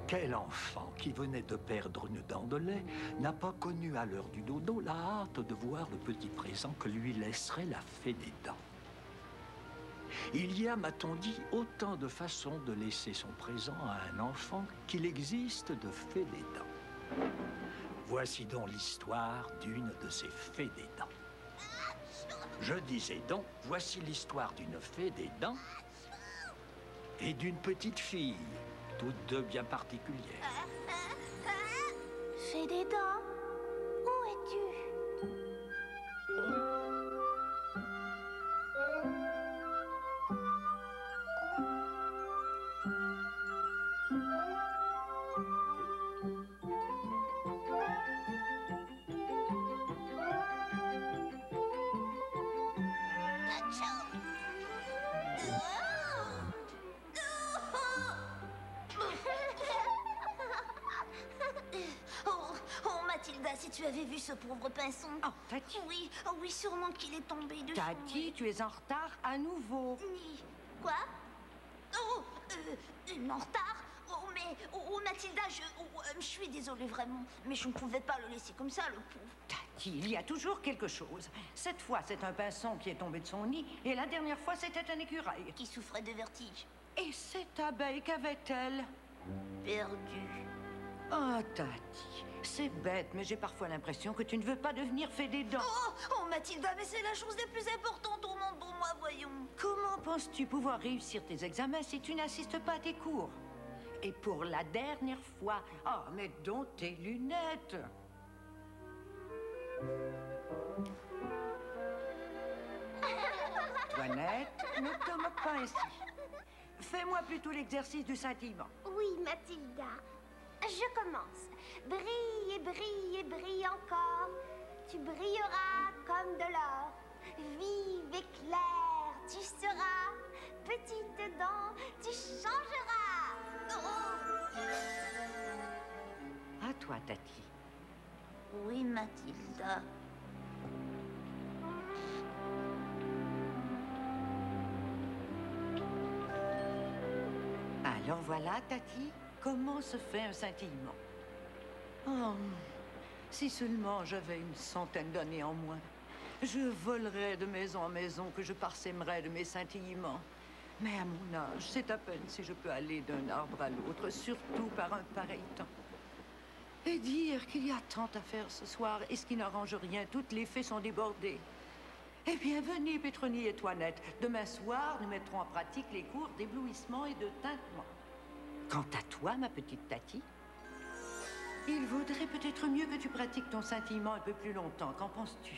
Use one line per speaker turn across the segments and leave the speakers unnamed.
Quel enfant qui venait de perdre une dent de lait n'a pas connu à l'heure du dodo la hâte de voir le petit présent que lui laisserait la fée des dents? Il y a, m'a-t-on dit, autant de façons de laisser son présent à un enfant qu'il existe de fées des dents. Voici donc l'histoire d'une de ces fées des dents. Je disais donc, voici l'histoire d'une fée des dents et d'une petite fille, toutes deux bien particulières.
Fée des dents, où es-tu?
Mathilda, si tu avais vu ce pauvre pinson.
Oh, Tati.
Oui, oh oui, sûrement qu'il est tombé dessus.
Tati, tu es en retard à nouveau.
Quoi? Oh, en retard? Oh, mais, Mathilda, je suis désolée vraiment, mais je ne pouvais pas le laisser comme ça, le pauvre.
Tati, il y a toujours quelque chose. Cette fois, c'est un pinson qui est tombé de son nid, et la dernière fois, c'était un écureuil.
Qui souffrait de vertige.
Et cette abeille, qu'avait-elle?
Perdue.
Oh, Tati, c'est bête, mais j'ai parfois l'impression que tu ne veux pas devenir fée des dents.
Oh, Mathilda, mais c'est la chose la plus importante au monde pour moi, voyons.
Comment penses-tu pouvoir réussir tes examens si tu n'assistes pas à tes cours? Et pour la dernière fois, oh, mets donc tes lunettes. Toinette, ne te moque pas ainsi. Fais-moi plutôt l'exercice du scintillement.
Oui, Mathilda. Je commence. Brille et brille et brille encore. Tu brilleras comme de l'or. Vive et claire, tu seras. Petite dent, tu changeras. Oh.
À toi, Tati.
Oui, Mathilda.
Alors voilà, Tati, comment se fait un scintillement. Oh, si seulement j'avais une centaine d'années en moins, je volerais de maison en maison, que je parsèmerais de mes scintillements. Mais à mon âge, c'est à peine si je peux aller d'un arbre à l'autre, surtout par un pareil temps. Et dire qu'il y a tant à faire ce soir, et ce qui n'arrange rien, toutes les fées sont débordées. Eh bien, venez, Pétronie et Toinette. Demain soir, nous mettrons en pratique les cours d'éblouissement et de tintement. Quant à toi, ma petite Tati, il vaudrait peut-être mieux que tu pratiques ton scintillement un peu plus longtemps. Qu'en penses-tu?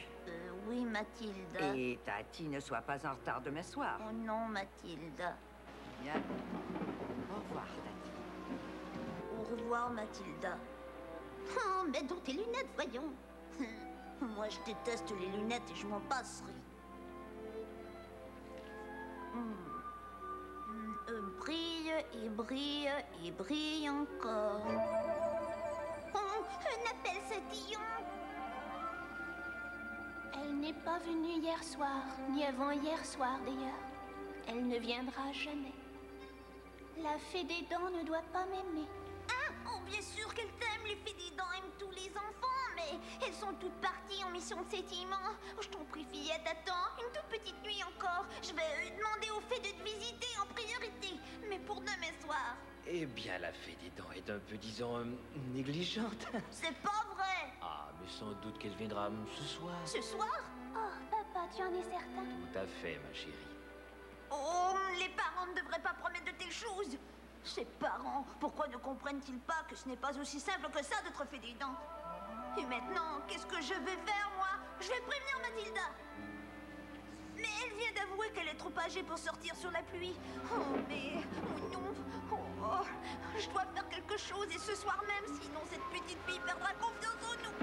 Oui, Mathilda.
Et Tati, ne sois pas en retard demain soir.
Oh non, Mathilda.
Bien. Au revoir, Tati.
Au revoir, Mathilda. Oh, mets donc tes lunettes, voyons. Moi, je déteste les lunettes et je m'en passerai. Brille et brille et brille encore.
Oh, un appel sautillon. Elle n'est pas venue hier soir, ni avant-hier soir d'ailleurs. Elle ne viendra jamais. La fée des dents ne doit pas m'aimer.
Ah, oh, bien sûr qu'elle t'aime, les fées des dents aiment tous les enfants, mais elles sont toutes parties en mission de scintillement. Je t'en prie, fillette, attends, une toute petite nuit encore. Je vais demander aux fées de te visiter en priorité, mais pour demain soir.
Eh bien, la fée des dents est un peu, disons, négligente.
C'est pas vrai.
Ah, mais sans doute qu'elle viendra ce soir.
Ce soir?
Oh, papa, tu en es certain?
Tout à fait, ma chérie.
Oh, les parents ne devraient pas promettre de telles choses. Ces parents, pourquoi ne comprennent-ils pas que ce n'est pas aussi simple que ça d'être fait des dents? Et maintenant, qu'est-ce que je vais faire, moi? Je vais prévenir Mathilda. Mais elle vient d'avouer qu'elle est trop âgée pour sortir sur la pluie. Oh, mais... Oh non. Oh, je dois faire quelque chose et ce soir même, sinon cette petite fille perdra confiance en nous.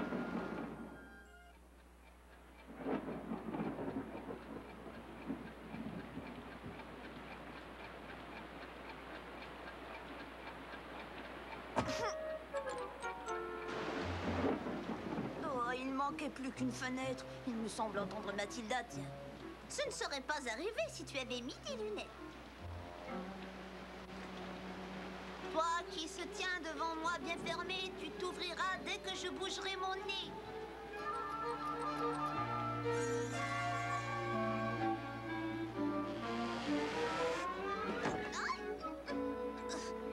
Oh, il manquait plus qu'une fenêtre. Il me semble entendre Mathilda, tiens. Ce ne serait pas arrivé si tu avais mis tes lunettes. Toi qui se tiens devant moi bien fermé, tu t'ouvriras dès que je bougerai mon nez.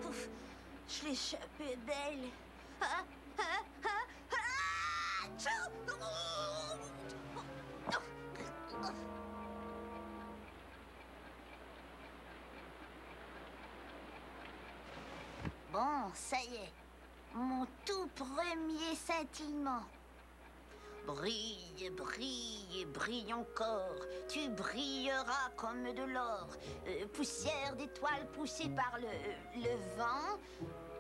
Ouf, je l'ai échappé belle. Ah, ah, ah, ah, tchou. Bon, ça y est. Mon tout premier scintillement. Brille, brille, brille encore. Tu brilleras comme de l'or. Poussière d'étoiles poussée par le vent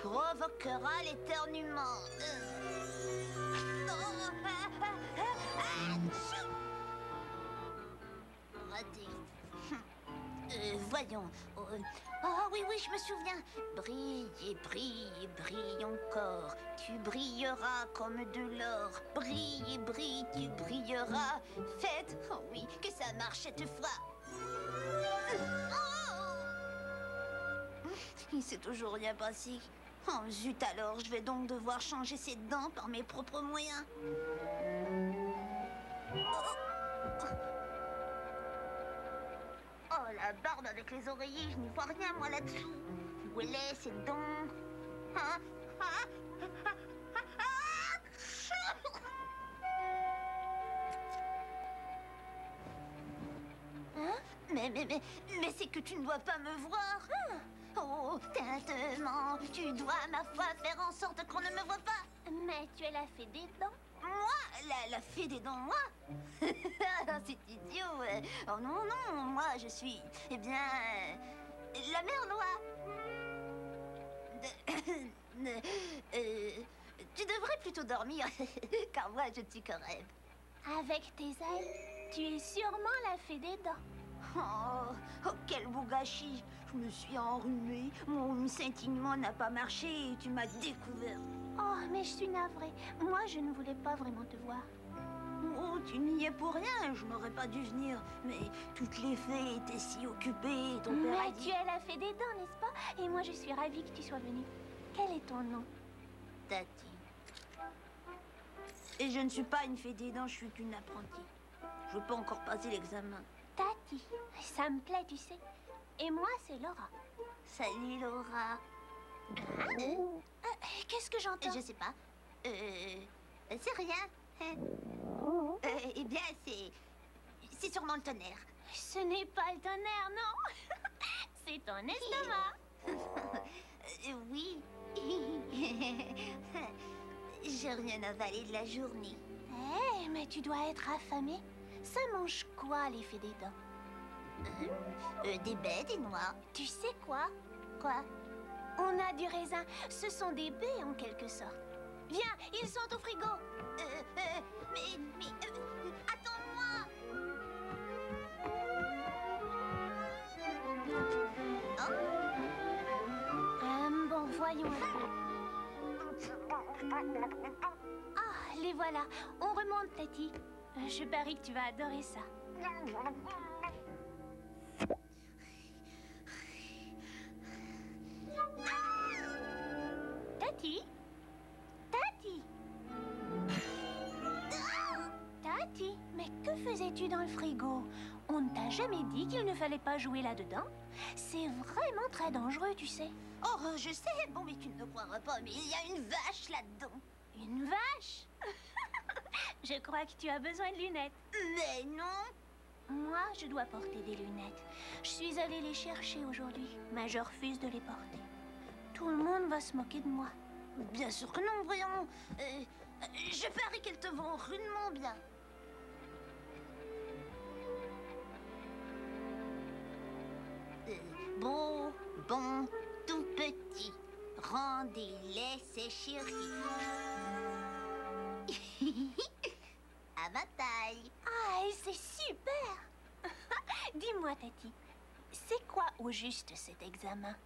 provoquera l'éternuement. Raté. Voyons. Oh oui, oui, je me souviens. Brille et brille, brille encore. Tu brilleras comme de l'or. Brille et brille, tu brilleras. Faites, oh oui, que ça marche cette fois. Oh, il s'est toujours rien passé. Oh zut alors, je vais donc devoir changer ses dents par mes propres moyens. Oh, la barbe avec les oreillers, je n'y vois rien, moi, là-dessous. Où elle est, cette dent? Hein? Mais c'est que tu ne dois pas me voir. Oh, tintement, tu dois, ma foi, faire en sorte qu'on ne me voit pas.
Mais tu es la fée des dents.
Moi, la fée des dents, moi? C'est idiot. Oh non, non, moi, je suis, eh bien, la mère noire. Tu devrais plutôt dormir, car moi, je ne suis que rêve.
Avec tes ailes, tu es sûrement la fée des dents.
Oh, quel beau gâchis. Je me suis enrhumée, mon scintillement n'a pas marché et tu m'as découvert.
Oh, mais je suis navrée. Moi, je ne voulais pas vraiment te voir.
Oh, tu n'y es pour rien, je n'aurais pas dû venir. Mais toutes les fées étaient si occupées, ton père a
Mais
dit...
tu es la fée des dents, n'est-ce pas? Et moi, je suis ravie que tu sois venue. Quel est ton nom?
Tati. Et je ne suis pas une fée des dents, je suis qu'une apprentie. Je veux pas encore passer l'examen.
Tati. Ça me plaît, tu sais. Et moi, c'est Laura.
Salut, Laura.
Qu'est-ce que j'entends?
Je sais pas. C'est rien. Eh bien, c'est sûrement le tonnerre.
Ce n'est pas le tonnerre, non. C'est ton estomac.
Oui. J'ai rien avalé de la journée.
Eh, mais tu dois être affamée. Ça mange quoi, les fées des dents?
Des baies, des noix.
Tu sais quoi?
Quoi?
On a du raisin. Ce sont des baies, en quelque sorte. Viens, ils sont au frigo.
Mais, attends-moi.
Bon, voyons. Ah, les voilà. On remonte, Tati. Je parie que tu vas adorer ça. Tati? Tati? Tati, mais que faisais-tu dans le frigo? On ne t'a jamais dit qu'il ne fallait pas jouer là-dedans? C'est vraiment très dangereux, tu sais.
Oh, je sais. Bon, mais tu ne me croiras pas, mais il y a une vache là-dedans.
Une vache? Je crois que tu as besoin de lunettes.
Mais non.
Moi, je dois porter des lunettes. Je suis allée les chercher aujourd'hui, mais je refuse de les porter. Tout le monde va se moquer de moi.
Bien sûr que non, voyons. Je parie qu'elles te vont rudement bien. Bon, tout petit. Rendez-les, ces chéris. À ma taille.
Ah, c'est super! Dis-moi, Tati, c'est quoi au juste cet examen?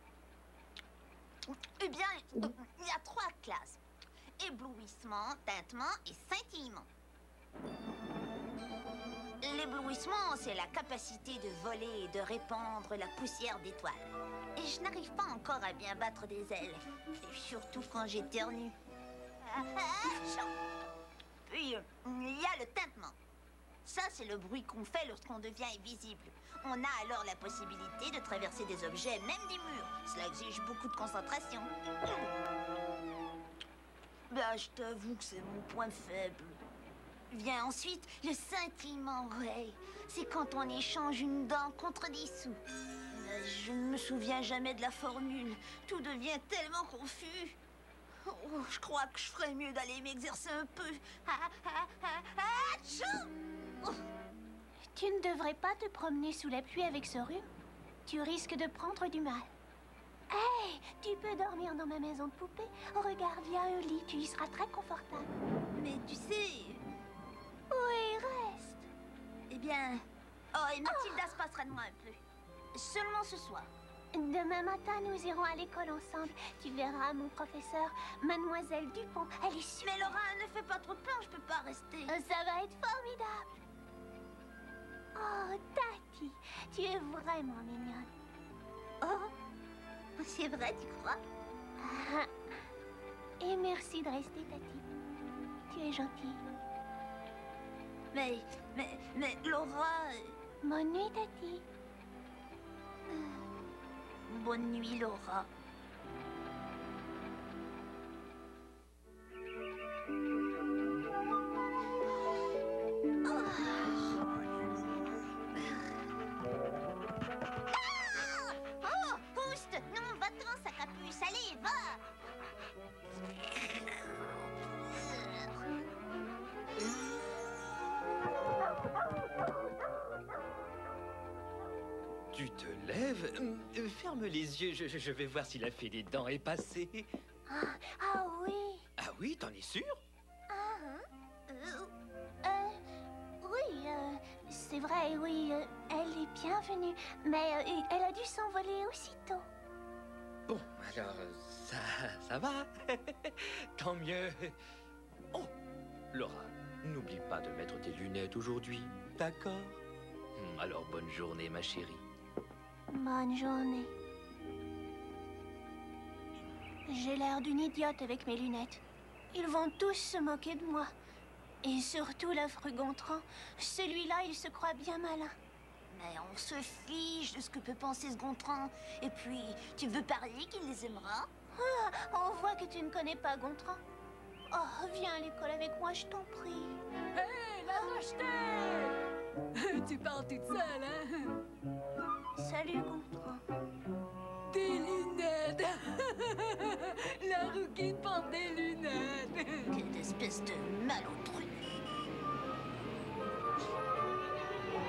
Eh bien, il y a 3 classes. Éblouissement, tintement et scintillement. L'éblouissement, c'est la capacité de voler et de répandre la poussière d'étoiles. Et je n'arrive pas encore à bien battre des ailes. Et surtout quand j'éternue. Puis, il y a le tintement. Ça, c'est le bruit qu'on fait lorsqu'on devient invisible. On a alors la possibilité de traverser des objets, même des murs. Cela exige beaucoup de concentration. Bah, je t'avoue que c'est mon point faible. Vient ensuite le scintillement, Ray. C'est quand on échange une dent contre des sous. Je ne me souviens jamais de la formule. Tout devient tellement confus. Oh, je crois que je ferais mieux d'aller m'exercer un peu. Atchou! Oh.
Tu ne devrais pas te promener sous la pluie avec ce rhume. Tu risques de prendre du mal. Hey, tu peux dormir dans ma maison de poupée. Regarde, il y a un lit, tu y seras très confortable.
Mais tu sais...
Oui, reste.
Eh bien... Oh, et Mathilda se passera de moi un peu. Seulement ce soir.
Demain matin, nous irons à l'école ensemble. Tu verras mon professeur, Mademoiselle Dupont. Elle est super.
Mais Laura, ne fais pas trop peur, je peux pas rester.
Ça va être formidable. Oh, Tati, tu es vraiment mignonne.
Oh, c'est vrai, tu crois?
Ah. Et merci de rester, Tati. Tu es gentille.
Mais Laura...
Bonne nuit, Tati.
Bonne nuit, Laura. Oh, pousse! Non, va-t'en, sa capuce, allez, va!
Tu te lèves? Ferme les yeux, je vais voir si la fée des dents est passée.
Ah oui.
Ah oui, t'en es sûr?
Oui, c'est vrai, oui, elle est bienvenue. Mais elle a dû s'envoler aussitôt.
Bon, alors, ça va. Tant mieux. Oh, Laura, n'oublie pas de mettre tes lunettes aujourd'hui, d'accord? Alors, bonne journée, ma chérie.
Bonne journée. J'ai l'air d'une idiote avec mes lunettes. Ils vont tous se moquer de moi. Et surtout l'affreux Gontran. Celui-là, il se croit bien malin.
Mais on se fiche de ce que peut penser ce Gontran. Et puis, tu veux parier qu'il les aimera?
Ah, on voit que tu ne connais pas Gontran. Oh, viens à l'école avec moi, je t'en prie.
Hé, la rejetée! Tu parles toute seule, hein?
Salut, Gontran.
Des lunettes! La rouquine porte des lunettes!
Quelle espèce de malotru!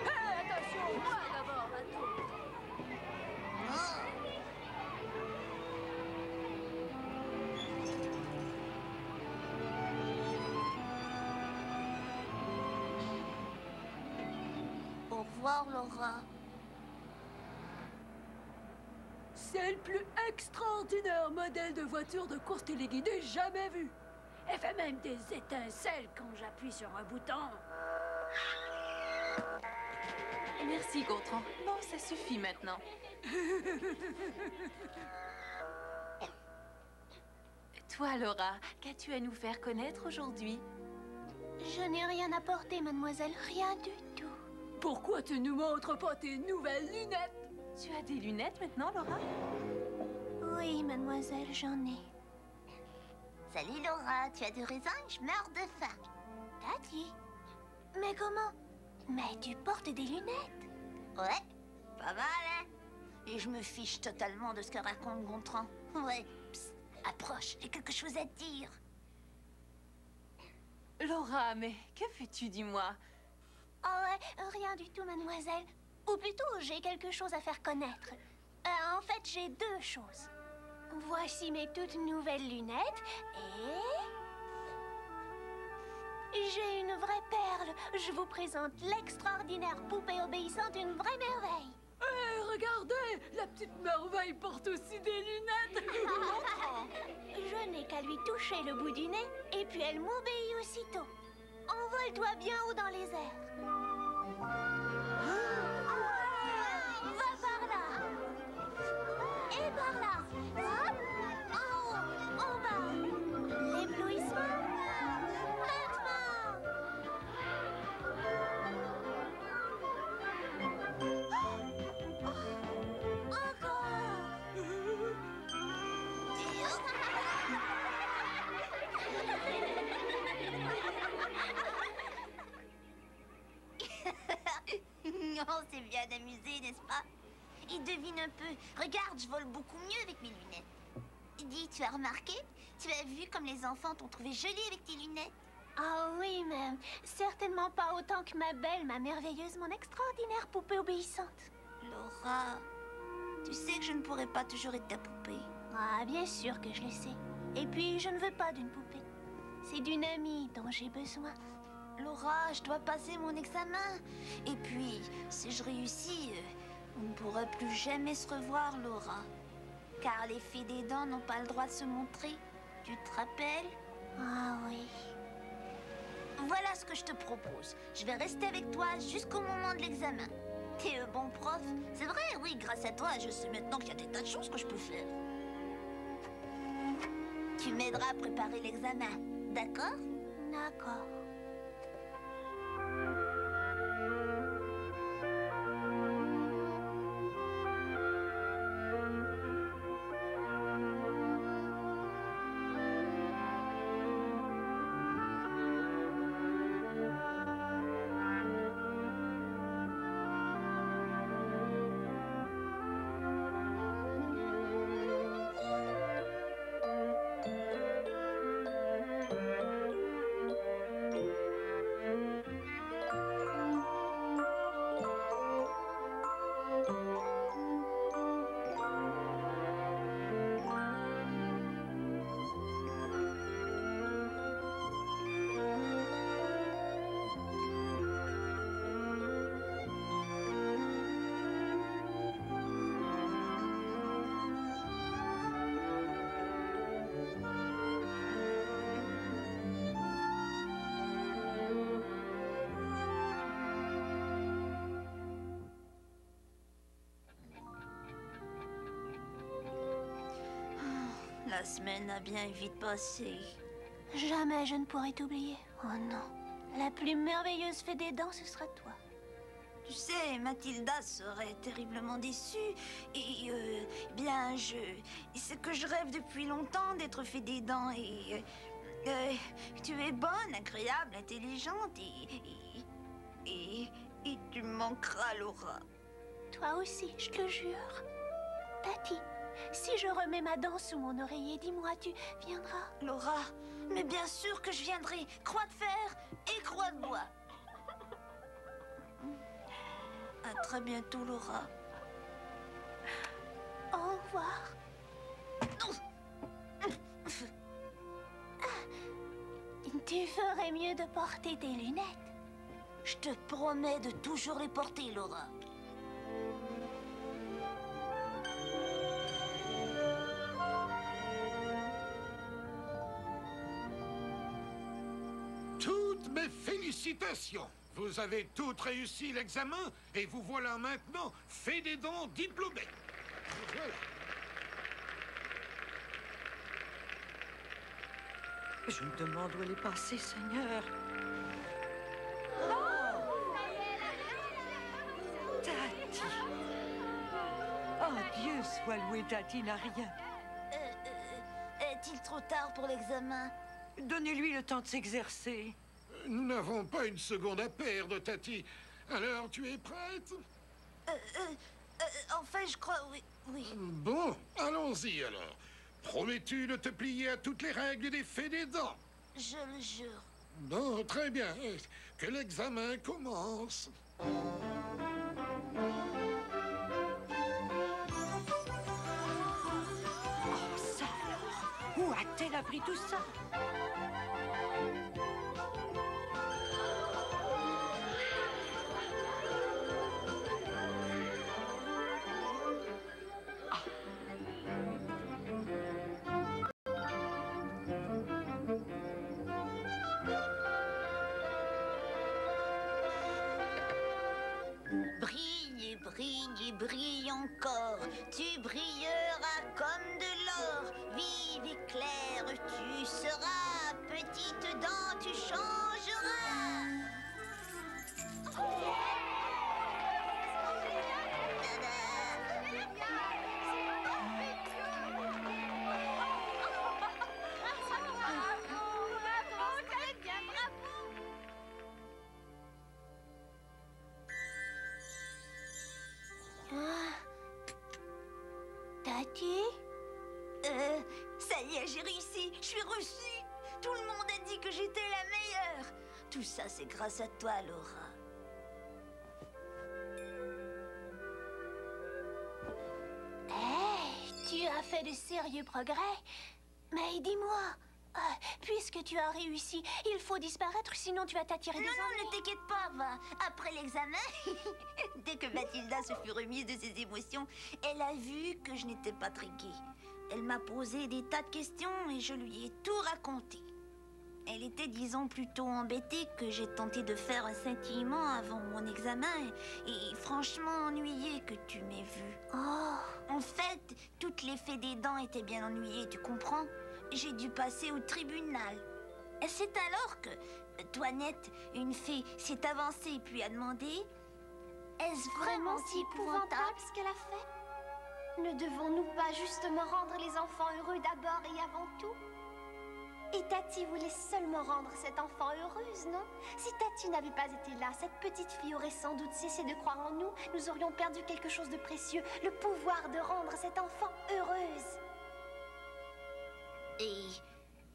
Hé, attention, moi d'abord, à tout!
Au revoir, Laura.
C'est le plus extraordinaire modèle de voiture de course téléguidée jamais vu. Elle fait même des étincelles quand j'appuie sur un bouton.
Merci, Gontran. Bon, ça suffit maintenant. Toi, Laura, qu'as-tu à nous faire connaître aujourd'hui?
Je n'ai rien apporté, mademoiselle, rien du tout.
Pourquoi tu nous montres pas tes nouvelles lunettes?
Tu as des lunettes maintenant, Laura?
Oui, mademoiselle, j'en ai.
Salut, Laura. Tu as du raisin? Je meurs de faim.
Tati. Mais comment? Mais tu portes des lunettes.
Ouais, pas mal, hein? Et je me fiche totalement de ce que raconte Gontran. Ouais, psst, approche, j'ai quelque chose à te dire.
Laura, mais que fais-tu, dis-moi?
Oh ouais, rien du tout, mademoiselle. Ou plutôt, j'ai quelque chose à faire connaître. En fait, j'ai deux choses. Voici mes toutes nouvelles lunettes et... j'ai une vraie perle. Je vous présente l'extraordinaire poupée obéissante, une vraie merveille.
Hé, regardez! La petite merveille porte aussi des lunettes!
Je n'ai qu'à lui toucher le bout du nez et puis elle m'obéit aussitôt. Envole-toi bien haut dans les airs. Va par là. Et
n'est-ce pas? Et devine un peu. Regarde, je vole beaucoup mieux avec mes lunettes. Dis, tu as remarqué? Tu as vu comme les enfants t'ont trouvé jolie avec tes lunettes?
Ah oui, mais certainement pas autant que ma belle, ma merveilleuse, mon extraordinaire poupée obéissante.
Laura, tu sais que je ne pourrai pas toujours être ta poupée.
Ah, bien sûr que je le sais. Et puis, je ne veux pas d'une poupée. C'est d'une amie dont j'ai besoin.
Laura, je dois passer mon examen. Et puis, si je réussis, on ne pourra plus jamais se revoir, Laura. Car les fées des dents n'ont pas le droit de se montrer. Tu te rappelles?
Ah oui.
Voilà ce que je te propose. Je vais rester avec toi jusqu'au moment de l'examen. T'es un bon prof. C'est vrai, oui, grâce à toi, je sais maintenant qu'il y a des tas de choses que je peux faire. Tu m'aideras à préparer l'examen, d'accord?
D'accord.
La semaine a bien vite passé.
Jamais je ne pourrai t'oublier. Oh non. La plus merveilleuse fée des dents, ce sera toi.
Tu sais, Mathilda serait terriblement déçue. Et, bien, c'est que je rêve depuis longtemps d'être fée des dents. Et, tu es bonne, agréable, intelligente. Et tu me manqueras, Laura.
Toi aussi, je te le jure. Tati, si je remets ma dent sous mon oreiller, dis-moi, tu viendras?
Laura, mais bien sûr que je viendrai. Croix de fer et croix de bois. À très bientôt, Laura.
Au revoir. Tu ferais mieux de porter tes lunettes.
Je te promets de toujours les porter, Laura.
Toutes mes félicitations! Vous avez toutes réussi l'examen et vous voilà maintenant fée des dents diplômée. Voilà.
Je me demande où elle est passée, Seigneur. Tati. Oh, Dieu soit loué, Tati n'a rien.
Est-il trop tard pour l'examen?
Donnez-lui le temps de s'exercer.
Nous n'avons pas une seconde à perdre, Tati. Alors, tu es prête?
Enfin, je crois, oui.
Bon, allons-y alors. Promets-tu de te plier à toutes les règles des fées des dents?
Je le jure.
Bon, très bien. Que l'examen commence.
Oh, ça alors! Où a-t-elle appris tout ça?
Brille, brille, brille encore. Tu brilleras comme de l'or. Vive et claire, tu seras. Petite dent, tu changeras. y est, j'ai réussi. Je suis reçue. Tout le monde a dit que j'étais la meilleure. Tout ça, c'est grâce à toi, Laura.
Hey, tu as fait de sérieux progrès. Mais dis-moi, puisque tu as réussi, il faut disparaître, sinon tu vas t'attirer des
Non,
ennuis.
ne t'inquiète pas, va. Après l'examen, dès que Mathilda se fut remise de ses émotions, elle a vu que je n'étais pas triquée. Elle m'a posé des tas de questions et je lui ai tout raconté. Elle était, disons, plutôt embêtée que j'ai tenté de faire un scintillement avant mon examen et franchement ennuyée que tu m'aies vue.
Oh,
En fait, toutes les fées des dents étaient bien ennuyées, tu comprends? J'ai dû passer au tribunal. Et c'est alors que Toinette, une fée, s'est avancée puis a demandé: est-ce
Vraiment si épouvantable ce qu'elle a fait? Ne devons-nous pas justement rendre les enfants heureux d'abord et avant tout? Et Tati voulait seulement rendre cet enfant heureuse, non? Si Tati n'avait pas été là, cette petite fille aurait sans doute cessé de croire en nous. Nous aurions perdu quelque chose de précieux, le pouvoir de rendre cet enfant heureuse.
Et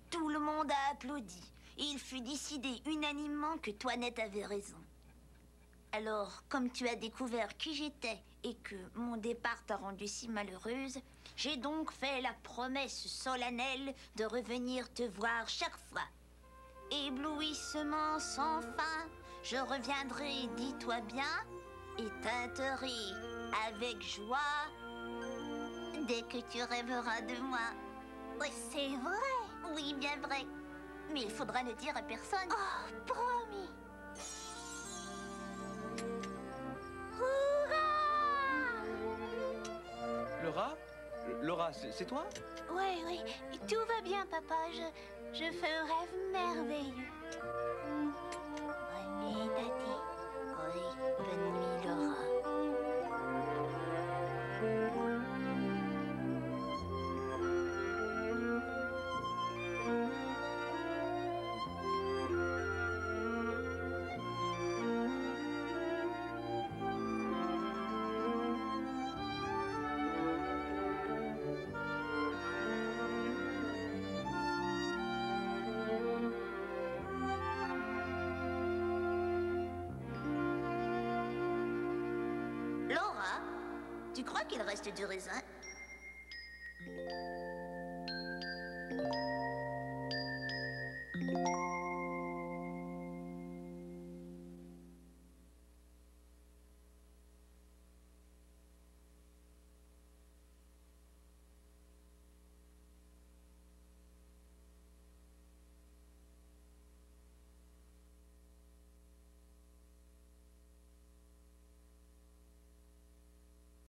tout le monde a applaudi. Et il fut décidé unanimement que Toinette avait raison. Alors, comme tu as découvert qui j'étais et que mon départ t'a rendue si malheureuse, j'ai donc fait la promesse solennelle de revenir te voir chaque fois. Éblouissement sans fin, je reviendrai, dis-toi bien, et teinterai avec joie dès que tu rêveras de moi. Oui,
C'est vrai.
oui, bien vrai. Mais il faudra ne dire à personne.
Oh, promis.
Laura? Laura, c'est toi?
oui, oui, tout va bien, papa. Je fais un rêve merveilleux.
Bonne nuit, Tati. Oui, bonne nuit, Laura. Laura, tu crois qu'il reste du raisin?